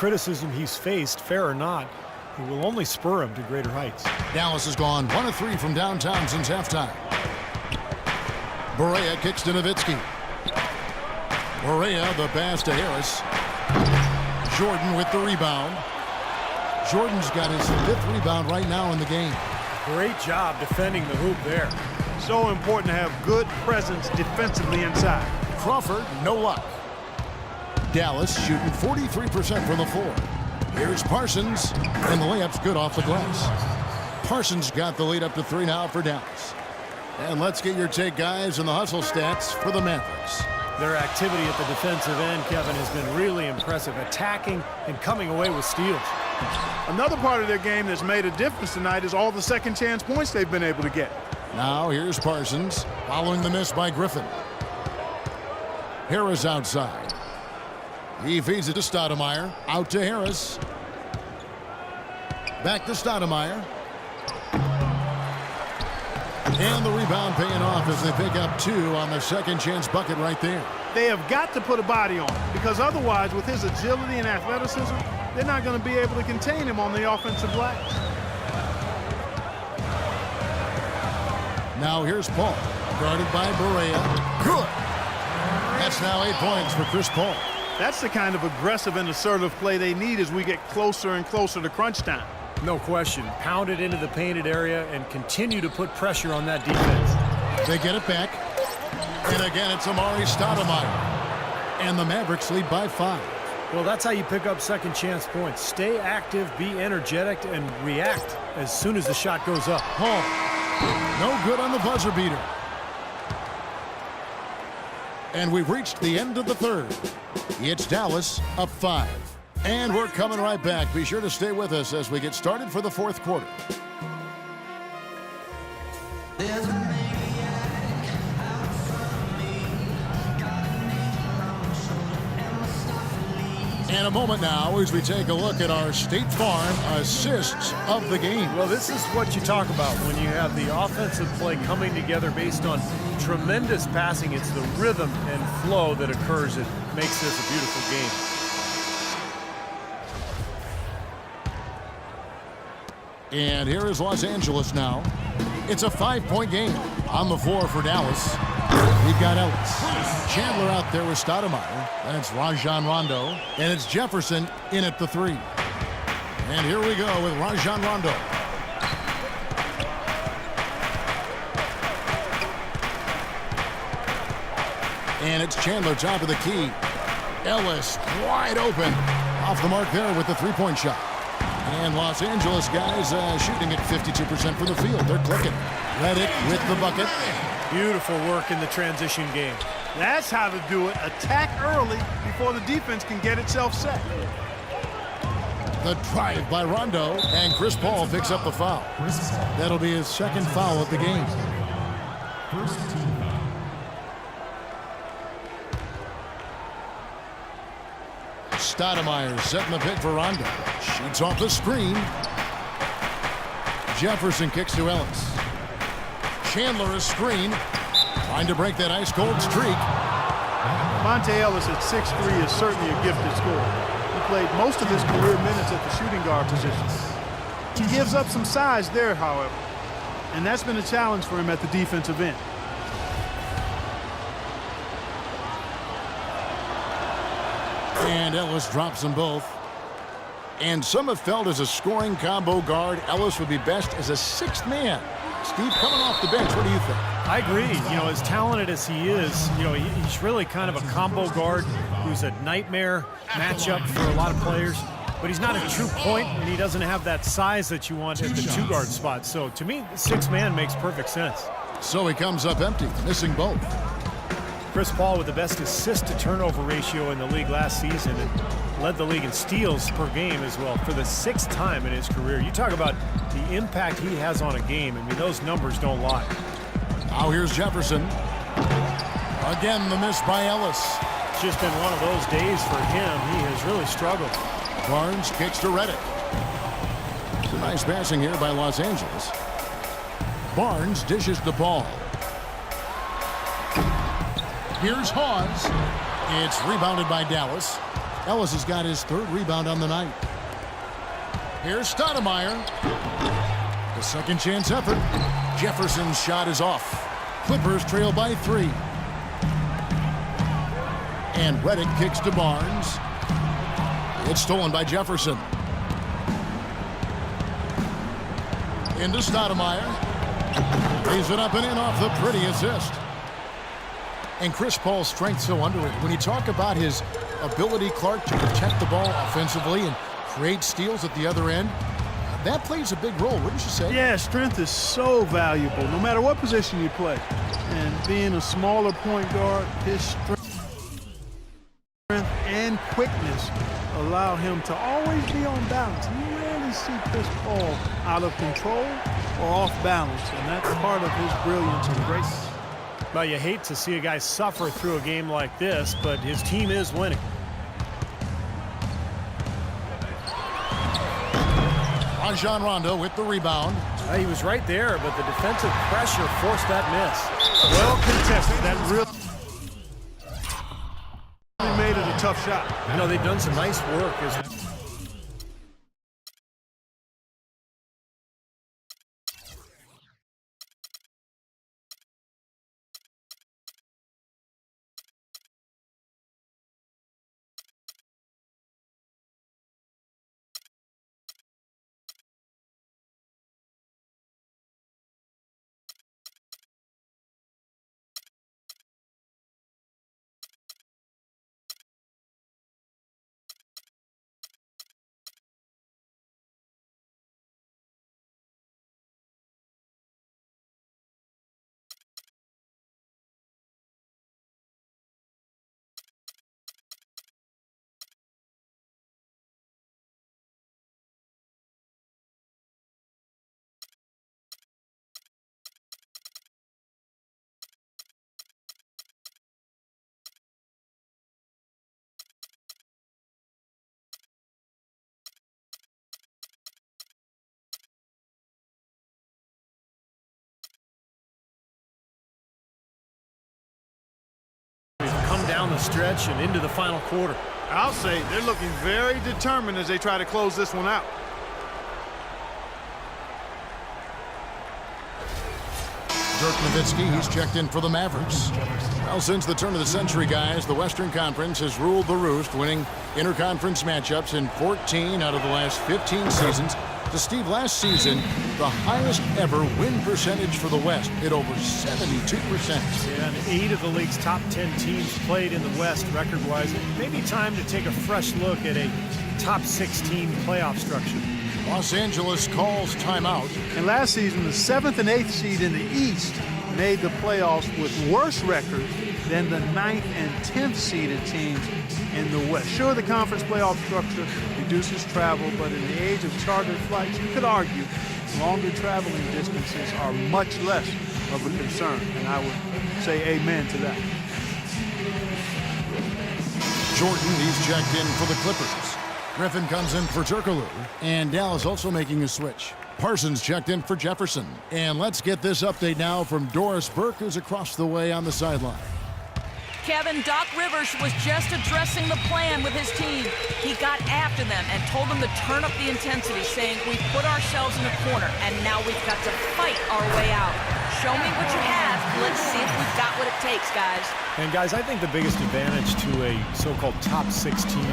criticism he's faced, fair or not, it will only spur him to greater heights. Dallas has gone 1 of 3 from downtown since halftime. Barea kicks to Nowitzki. Barea, the pass to Harris. Jordan with the rebound. Jordan's got his 5th rebound right now in the game. Great job defending the hoop there. So important to have good presence defensively inside. Crawford, no luck. Dallas shooting 43% from the floor. Here's Parsons, and the layup's good off the glass. Parsons got the lead up to 3 now for Dallas. And let's get your take, guys, on the hustle stats for the Mavericks. Their activity at the defensive end, Kevin, has been really impressive, attacking and coming away with steals. Another part of their game that's made a difference tonight is all the second chance points they've been able to get. Now here's Parsons, following the miss by Griffin. Harris outside. He feeds it to Stoudemire. Out to Harris. Back to Stoudemire. And the rebound paying off as they pick up 2 on the second chance bucket right there. They have got to put a body on him, because otherwise, with his agility and athleticism, they're not going to be able to contain him on the offensive glass. Now here's Paul, guarded by Barea. Good. That's now 8 points for Chris Paul. That's the kind of aggressive and assertive play they need as we get closer and closer to crunch time. No question. Pound it into the painted area and continue to put pressure on that defense. They get it back. And again, it's Amari Stoudemire. And the Mavericks lead by 5. Well, that's how you pick up second chance points. Stay active, be energetic, and react as soon as the shot goes up. Paul, no good on the buzzer beater. And we've reached the end of the third. It's Dallas up 5. And we're coming right back. Be sure to stay with us as we get started for the fourth quarter. In a moment now as we take a look at our State Farm assists of the game. Well, this is what you talk about when you have the offensive play coming together based on tremendous passing. It's the rhythm and flow that occurs that makes this a beautiful game. And here is Los Angeles now. It's a 5-point game. On the floor for Dallas, we've got Ellis. Chandler out there with Stoudemire. That's Rajon Rondo. And it's Jefferson in at the 3. And here we go with Rajon Rondo. And it's Chandler top of the key. Ellis wide open. Off the mark there with the 3-point shot. And Los Angeles guys shooting at 52% from the field. They're clicking. Reddick with the bucket. Beautiful work in the transition game. That's how to do it. Attack early before the defense can get itself set. The drive by Rondo, and Chris Paul picks up the foul. That'll be his second foul of the game. First team. Stoudemire setting the pick for Rondo. Shoots off the screen. Jefferson kicks to Ellis. Chandler a screen. Trying to break that ice-cold streak. Monte Ellis at 6'3" is certainly a gifted scorer. He played most of his career minutes at the shooting guard position. He gives up some size there, however. And that's been a challenge for him at the defensive end. And Ellis drops them both. And some have felt as a scoring combo guard, Ellis would be best as a 6th man. Steve, coming off the bench, what do you think? I agree. You know, as talented as he is, you know, he's really kind of a combo guard who's a nightmare matchup for a lot of players. But he's not a true point, and he doesn't have that size that you want at the 2-guard spot. So, to me, the 6th man makes perfect sense. So he comes up empty, missing both. Chris Paul with the best assist-to-turnover ratio in the league last season and led the league in steals per game as well for the 6th time in his career. You talk about the impact he has on a game. I mean, those numbers don't lie. Now here's Jefferson. Again, the miss by Ellis. It's just been one of those days for him. He has really struggled. Barnes kicks to Reddick. It's a nice passing here by Los Angeles. Barnes dishes the ball. Here's Hawes. It's rebounded by Dallas. Ellis has got his 3rd rebound on the night. Here's Stoudemire. The second chance effort. Jefferson's shot is off. Clippers trail by 3. And Redick kicks to Barnes. It's stolen by Jefferson. Into Stoudemire. Lays it up and in off the pretty assist. And Chris Paul's strength so underrated. When you talk about his ability, Clark, to protect the ball offensively and create steals at the other end, that plays a big role, wouldn't you say? Yeah, strength is so valuable, no matter what position you play. And being a smaller point guard, his strength and quickness allow him to always be on balance. You rarely see Chris Paul out of control or off balance, and that's part of his brilliance and greatness. Well, you hate to see a guy suffer through a game like this, but his team is winning. Rajon Rondo with the rebound. He was right there, but the defensive pressure forced that miss. Well contested. That really made it a tough shot. You know, they've done some nice work. Come down the stretch and into the final quarter. I'll say they're looking very determined as they try to close this one out. Dirk Nowitzki, he's checked in for the Mavericks. Well, since the turn of the century, guys, the Western Conference has ruled the roost, winning interconference matchups in 14 out of the last 15 seasons. To Steve, last season, the highest ever win percentage for the West at over 72%. Yeah, and 8 of the league's top 10 teams played in the West record-wise. Maybe time to take a fresh look at a top 16 playoff structure. Los Angeles calls timeout. And last season, the 7th and 8th seed in the East made the playoffs with worse records than the 9th and 10th seeded teams in the West. Sure, the conference playoff structure reduces travel, but in the age of chartered flights, you could argue longer traveling distances are much less of a concern, and I would say amen to that. Jordan, he's checked in for the Clippers. Griffin comes in for Turkoglu, and Dallas also making a switch. Parsons checked in for Jefferson. And let's get this update now from Doris Burke, who's across the way on the sideline. Kevin, Doc Rivers was just addressing the plan with his team. He got after them and told them to turn up the intensity, saying, we've put ourselves in a corner, and now we've got to fight our way out. Show me what you have. Let's see if we've got what it takes, guys. And, guys, I think the biggest advantage to a so-called top 16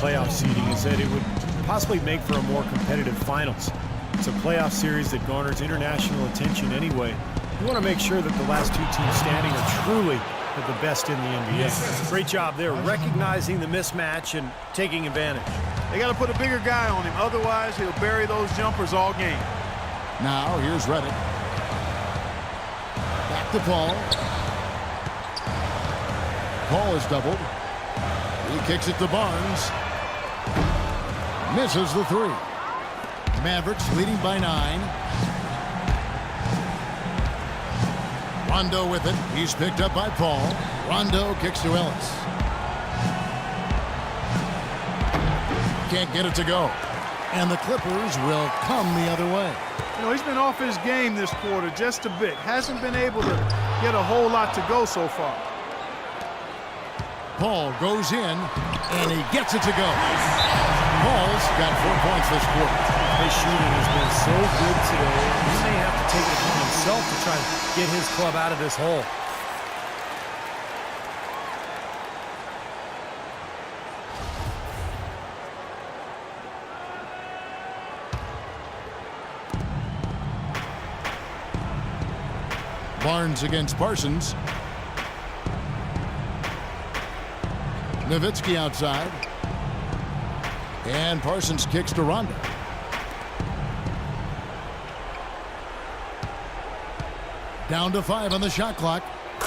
playoff seeding is that it would possibly make for a more competitive finals. It's a playoff series that garners international attention anyway. You want to make sure that the last 2 teams standing are truly the best in the NBA. Yes. Great job there, recognizing the mismatch and taking advantage. They got to put a bigger guy on him, otherwise he'll bury those jumpers all game. Now here's Redick. Back to Paul. Paul is doubled. He kicks it to Barnes. Misses the 3. Mavericks leading by 9. Rondo with it. He's picked up by Paul. Rondo kicks to Ellis. Can't get it to go. And the Clippers will come the other way. You know, he's been off his game this quarter just a bit. Hasn't been able to get a whole lot to go so far. Paul goes in, and he gets it to go. Paul's got 4 points this quarter. His shooting has been so good today. He may have to take it upon himself to try to get his club out of this hole. Barnes against Parsons. Nowitzki outside. And Parsons kicks to Rondo. Down to 5 on the shot clock.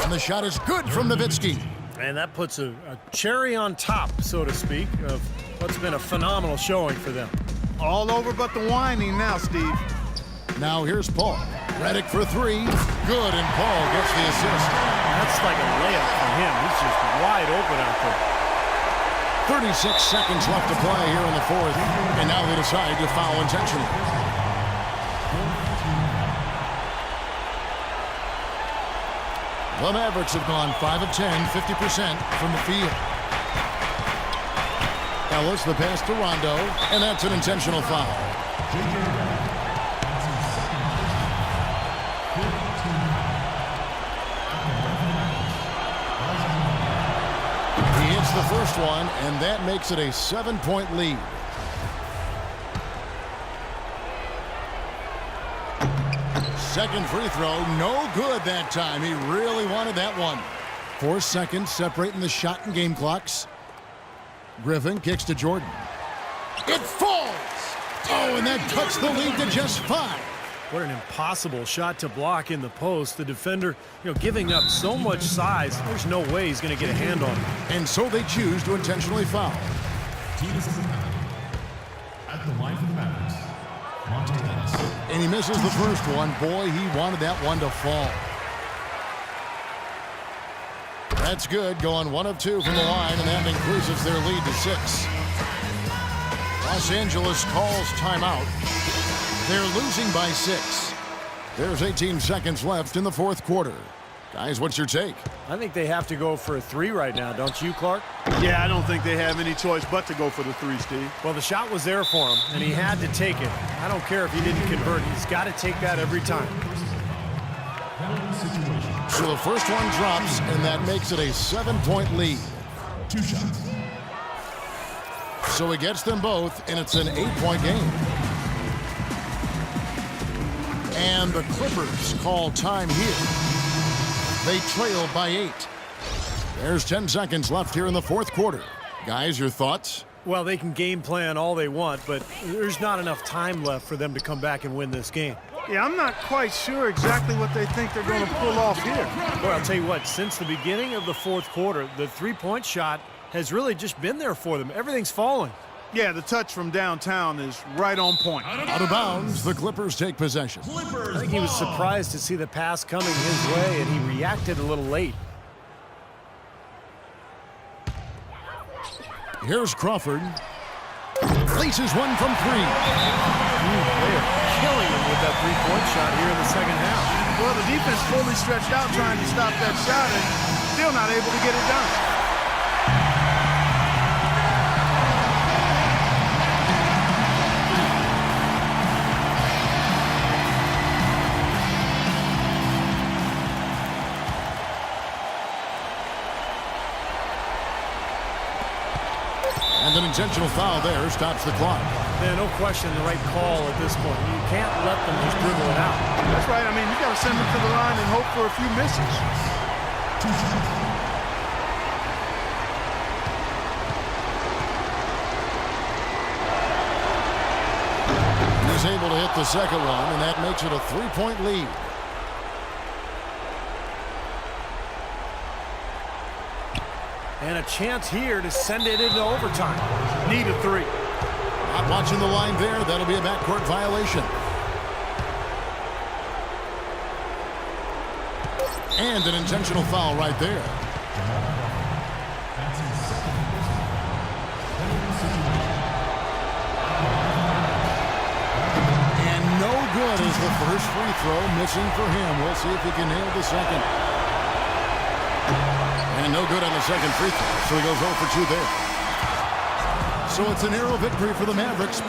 And the shot is good from Nowitzki. And that puts a cherry on top, so to speak, of what's been a phenomenal showing for them. All over but the whining now, Steve. Now here's Paul. Redick for 3. Good, and Paul gets the assist. That's like a layup for him. He's just wide open out there. 36 seconds left to play here in the fourth. And now they decide to foul intentionally. The Mavericks have gone 5 of 10, 50% from the field. Ellis, the pass to Rondo, and that's an intentional foul. He hits the first one, and that makes it a 7-point lead. Second free throw, no good that time. He really wanted that one. 4 seconds separating the shot and game clocks. Griffin kicks to Jordan. It falls! Oh, and that cuts the lead to just 5. What an impossible shot to block in the post. The defender, giving up so much size, there's no way he's going to get a hand on it. And so they choose to intentionally foul. At the line for the Mavericks, Monte Ellis. And he misses the first one. Boy, he wanted that one to fall. That's good, going 1 of 2 from the line, and that increases their lead to 6. Los Angeles calls timeout. They're losing by 6. There's 18 seconds left in the fourth quarter. Guys, what's your take? I think they have to go for a 3 right now, don't you, Clark? Yeah, I don't think they have any choice but to go for the 3, Steve. Well, the shot was there for him, and he had to take it. I don't care if he didn't convert. He's got to take that every time. So the first one drops, and that makes it a 7-point lead. 2 shots. So he gets them both, and it's an 8-point game. And the Clippers call time here. They trail by 8. There's 10 seconds left here in the fourth quarter. Guys, your thoughts? Well, they can game plan all they want, but there's not enough time left for them to come back and win this game. Yeah, I'm not quite sure exactly what they think they're going to pull off here. Boy, I'll tell you what, since the beginning of the fourth quarter, the three-point shot has really just been there for them. Everything's falling. Yeah, the touch from downtown is right on point. Out of bounds, the Clippers take possession. I think he was surprised to see the pass coming his way, and he reacted a little late. Here's Crawford. Laces one from 3. They are killing him with that three-point shot here in the second half. Well, the defense fully stretched out trying to stop that shot and still not able to get it done. And an intentional foul there stops the clock. Yeah, no question the right call at this point. You can't let them just dribble it out. That's right. I mean, you got to send them to the line and hope for a few misses. 2 shots. He's able to hit the second one, and that makes it a 3-point lead. And a chance here to send it into overtime. Need a 3. Not watching the line there. That'll be a backcourt violation. And an intentional foul right there. And no good is the first free throw, missing for him. We'll see if he can nail the second. And no good on the second free throw, so he goes 0 for 2 there. So it's a narrow victory for the Mavericks.